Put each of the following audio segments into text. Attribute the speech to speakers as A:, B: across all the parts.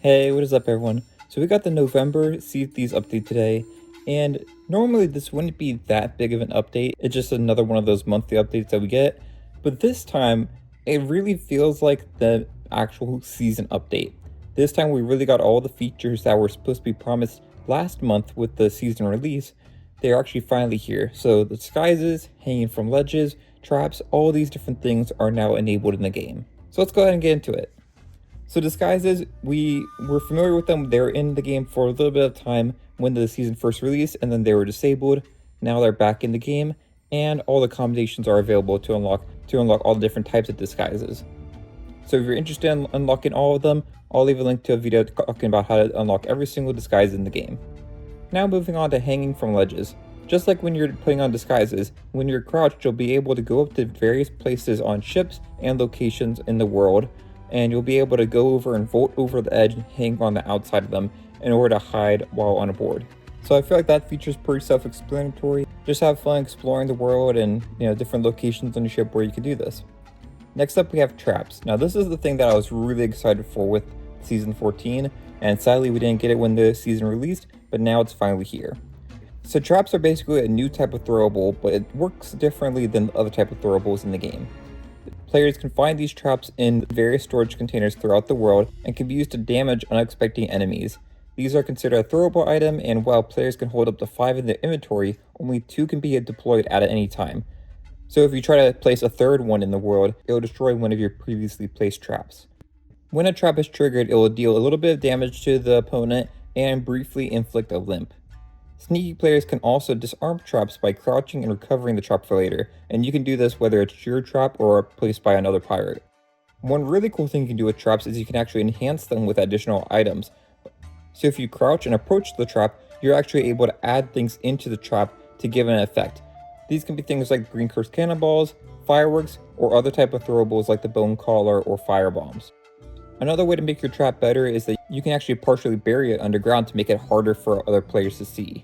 A: Hey, what is up everyone? So we got the November Sea of Thieves update today, and normally this wouldn't be that big of an update, it's just another one of those monthly updates that we get, but this time, it really feels like the actual season update. This time we really got all the features that were supposed to be promised last month with the season release. They're actually finally here, so the disguises, hanging from ledges, traps, all these different things are now enabled in the game. So let's go ahead and get into it. So disguises, we were familiar with them. They were in the game for a little bit of time when the season first released, and then they were disabled. Now they're back in the game, and all the combinations are available to unlock all the different types of disguises. So if you're interested in unlocking all of them, I'll leave a link to a video talking about how to unlock every single disguise in the game. Now moving on to hanging from ledges. Just like when you're putting on disguises, when you're crouched, you'll be able to go up to various places on ships and locations in the world, and you'll be able to go over and vault over the edge and hang on the outside of them in order to hide while on a board. So I feel like that feature is pretty self-explanatory. Just have fun exploring the world and different locations on your ship where you can do this. Next up we have traps. Now this is the thing that I was really excited for with season 14, and sadly we didn't get it when the season released, but now it's finally here. So traps are basically a new type of throwable, but it works differently than other type of throwables in the game. Players can find these traps in various storage containers throughout the world and can be used to damage unexpected enemies. These are considered a throwable item, and while players can hold up to 5 in their inventory, only 2 can be deployed at any time. So if you try to place a third one in the world, it will destroy one of your previously placed traps. When a trap is triggered, it will deal a little bit of damage to the opponent and briefly inflict a limp. Sneaky players can also disarm traps by crouching and recovering the trap for later, and you can do this whether it's your trap or placed by another pirate. One really cool thing you can do with traps is you can actually enhance them with additional items. So if you crouch and approach the trap, you're actually able to add things into the trap to give an effect. These can be things like green cursed cannonballs, fireworks, or other type of throwables like the bone collar or fire bombs. Another way to make your trap better is that you can actually partially bury it underground to make it harder for other players to see.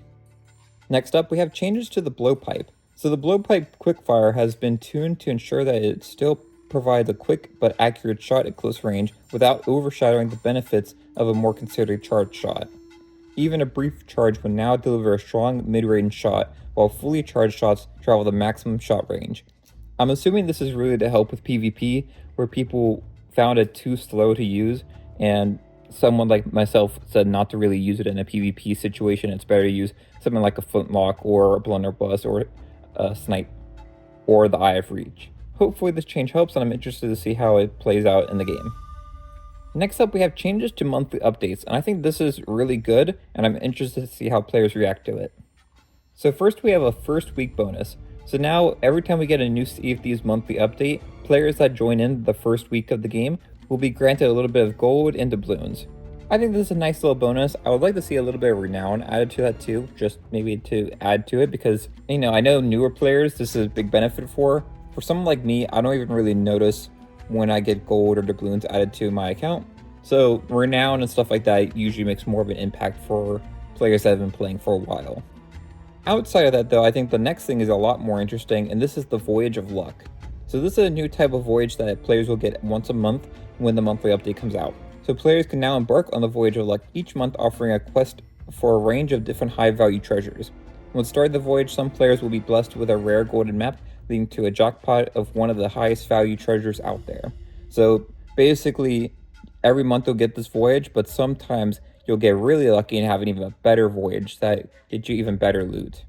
A: Next up, we have changes to the blowpipe. So the Blowpipe Quickfire has been tuned to ensure that it still provides a quick but accurate shot at close range without overshadowing the benefits of a more considered charged shot. Even a brief charge will now deliver a strong mid-range shot, while fully charged shots travel the maximum shot range. I'm assuming this is really to help with PvP, where people found it too slow to use, and someone like myself said not to really use it in a PvP situation. It's better to use something like a flintlock or a blunderbuss or a snipe or the Eye of Reach. Hopefully this change helps, and I'm interested to see how it plays out in the game. Next up, we have changes to monthly updates, and I think this is really good, and I'm interested to see how players react to it. So first we have a first week bonus. So now every time we get a new Sea of Thieves monthly update, players that join in the first week of the game will be granted a little bit of gold and doubloons. I think this is a nice little bonus. I would like to see a little bit of renown added to that too, just maybe to add to it, because I know newer players this is a big benefit for. For someone like me, I don't even really notice when I get gold or doubloons added to my account. So renown and stuff like that usually makes more of an impact for players that have been playing for a while. Outside of that though, I think the next thing is a lot more interesting, and this is the Voyage of Luck. So this is a new type of voyage that players will get once a month when the monthly update comes out. So players can now embark on the Voyage of Luck each month, offering a quest for a range of different high value treasures. When starting the voyage, some players will be blessed with a rare golden map, leading to a jackpot of one of the highest value treasures out there. So basically, every month you'll get this voyage, but sometimes you'll get really lucky and have an even better voyage that gets you even better loot.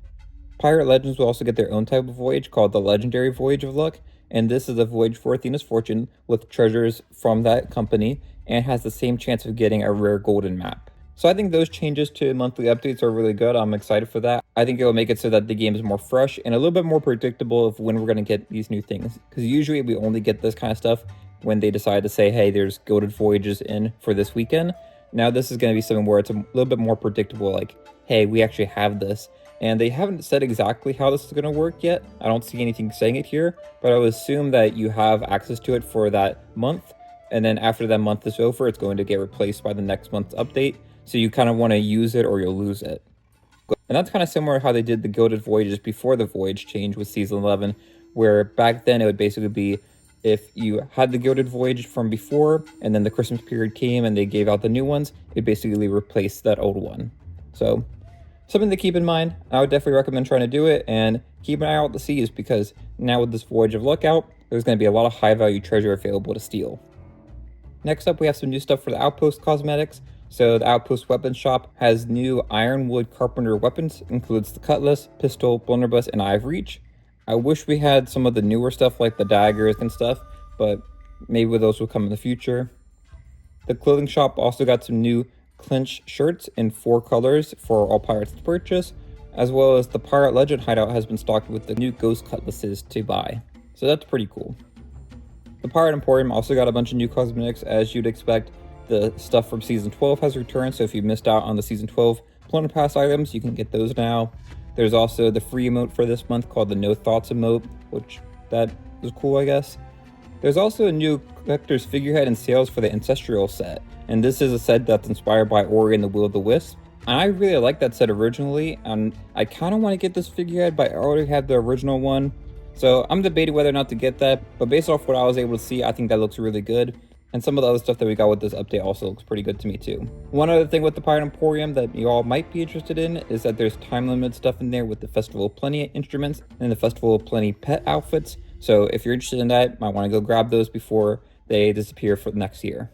A: Pirate Legends will also get their own type of voyage called the Legendary Voyage of Luck, and this is a voyage for Athena's fortune with treasures from that company and has the same chance of getting a rare golden map. So I think those changes to monthly updates are really good. I'm excited for that. I think it will make it so that the game is more fresh and a little bit more predictable of when we're going to get these new things, because usually we only get this kind of stuff when they decide to say, hey, there's golded voyages in for this weekend. Now this is going to be something where it's a little bit more predictable, like, hey, we actually have this. And they haven't said exactly how this is going to work yet. I don't see anything saying it here, but I would assume that you have access to it for that month, and then after that month is over, it's going to get replaced by the next month's update. So you kind of want to use it or you'll lose it. And that's kind of similar to how they did the Gilded Voyages before the voyage change with Season 11, where back then it would basically be if you had the Gilded Voyage from before, and then the Christmas period came and they gave out the new ones, it basically replaced that old one. So, something to keep in mind. I would definitely recommend trying to do it, and keep an eye out the seas, because now with this Voyage of Luck out, there's going to be a lot of high value treasure available to steal. Next up, we have some new stuff for the Outpost cosmetics. So the Outpost weapons shop has new Ironwood Carpenter weapons, includes the Cutlass, Pistol, Blunderbuss, and Eye of Reach. I wish we had some of the newer stuff like the daggers and stuff, but maybe those will come in the future. The clothing shop also got some new clinch shirts in 4 colors for all pirates to purchase, as well as the Pirate Legend hideout has been stocked with the new ghost cutlasses to buy. So that's pretty cool. The Pirate Emporium also got a bunch of new cosmetics, as you'd expect. The stuff from Season 12 has returned, so if you missed out on the Season 12 Plunder Pass items, you can get those now. There's also the free emote for this month called the No Thoughts emote, which that is cool, I guess. There's also a new collector's figurehead and sails for the Ancestral set, and this is a set that's inspired by Ori and the Will of the Wisp. And I really liked that set originally, and I kind of want to get this figurehead, but I already had the original one. So I'm debating whether or not to get that, but based off what I was able to see, I think that looks really good. And some of the other stuff that we got with this update also looks pretty good to me too. One other thing with the Pirate Emporium that you all might be interested in is that there's time limit stuff in there with the Festival of Plenty instruments and the Festival of Plenty pet outfits. So if you're interested in that, you might want to go grab those before they disappear for next year.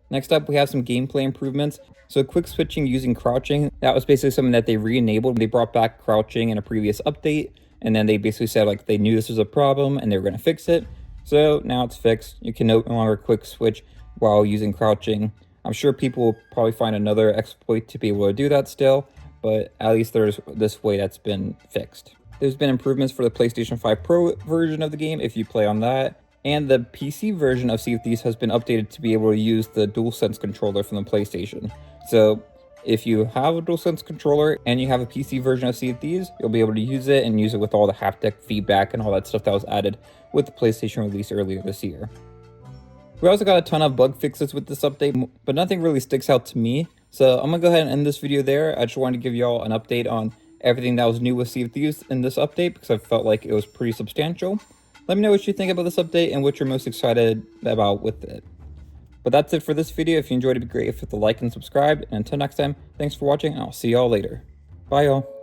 A: Next up, we have some gameplay improvements. So quick switching using crouching, that was basically something that they re-enabled. They brought back crouching in a previous update, and then they basically said like they knew this was a problem and they were going to fix it. So now it's fixed. You can no longer quick switch while using crouching. I'm sure people will probably find another exploit to be able to do that still, but at least there's this way that's been fixed. There's been improvements for the PlayStation 5 Pro version of the game if you play on that, and the PC version of Sea of Thieves has been updated to be able to use the DualSense controller from the PlayStation. So if you have a DualSense controller and you have a PC version of Sea of Thieves, you'll be able to use it and use it with all the haptic feedback and all that stuff that was added with the PlayStation release earlier this year. We also got a ton of bug fixes with this update, but nothing really sticks out to me. So I'm gonna go ahead and end this video there. I just wanted to give y'all an update on everything that was new with Sea of Thieves in this update, because I felt like it was pretty substantial. Let me know what you think about this update and what you're most excited about with it. But that's it for this video. If you enjoyed it, it'd be great if you hit the like and subscribe. And until next time, thanks for watching, and I'll see y'all later. Bye, y'all.